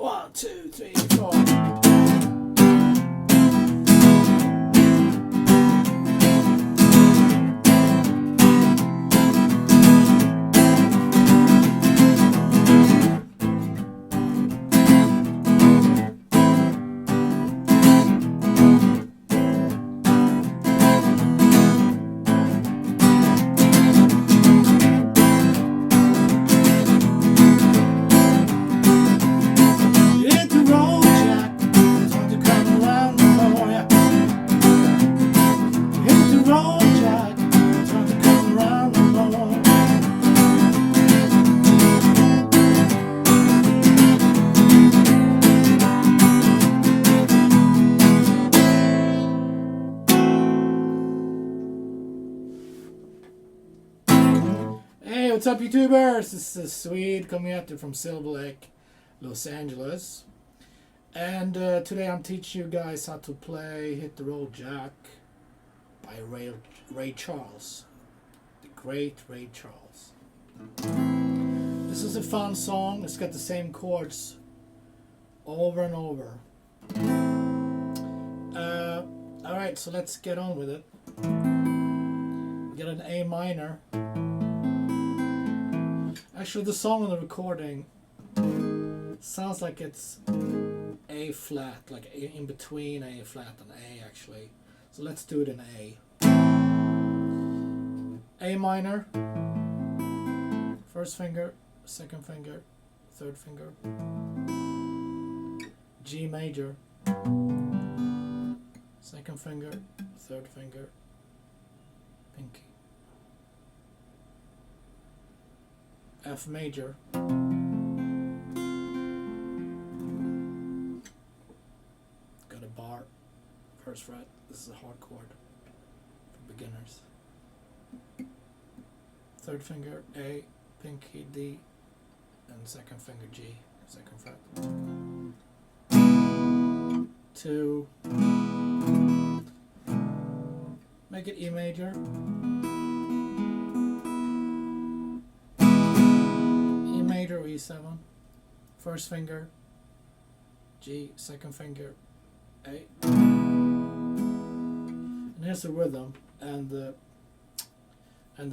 1, 2, 3, 4. Hey, what's up, YouTubers? This is Swede coming at you from Silver Lake, Los Angeles. And today I'm teaching you guys how to play Hit the Road Jack by Ray Charles. The great Ray Charles. This is a fun song. It's got the same chords over and over. Alright, so let's get on with it. We get an A minor. Actually, the song on the recording sounds like it's A flat, like in between A flat and A actually. So let's do it in A. A minor, first finger, second finger, third finger. G major, second finger, third finger, pinky. F major, got a bar, first fret. This is a hard chord for beginners. Third finger A, pinky D, and second finger G, second fret. 2, make it E major. Or E7, first finger G, second finger A, and here's the rhythm and the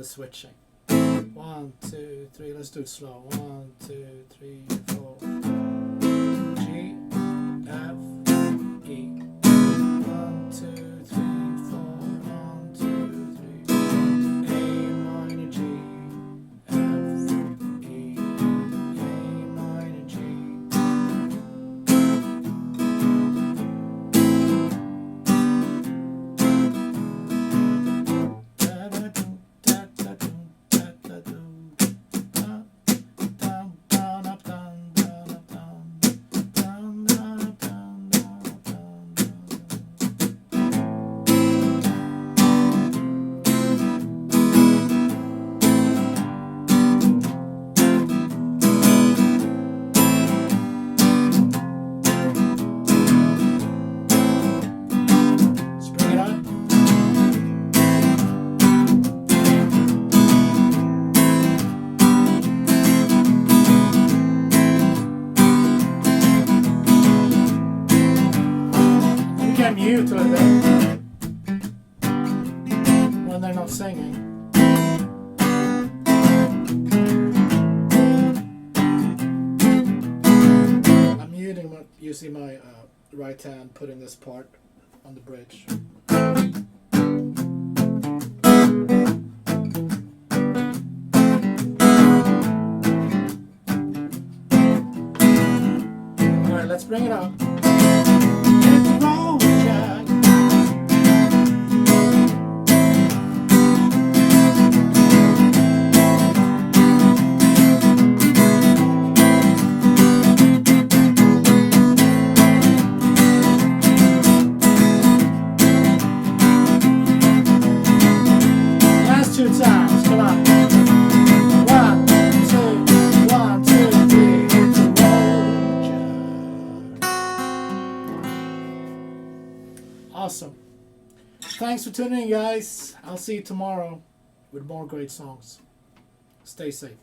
switching. 1, 2, 3. Let's do it slow. 1, 2, 3, 4. G, F, E. 1, 2, 3, 4. 1, 2, 3, 4. A minor, G. Mute with it when they're not singing. I'm muting using my right hand, putting this part on the bridge. Alright, let's bring it up. Awesome. Thanks for tuning in, guys. I'll see you tomorrow with more great songs. Stay safe.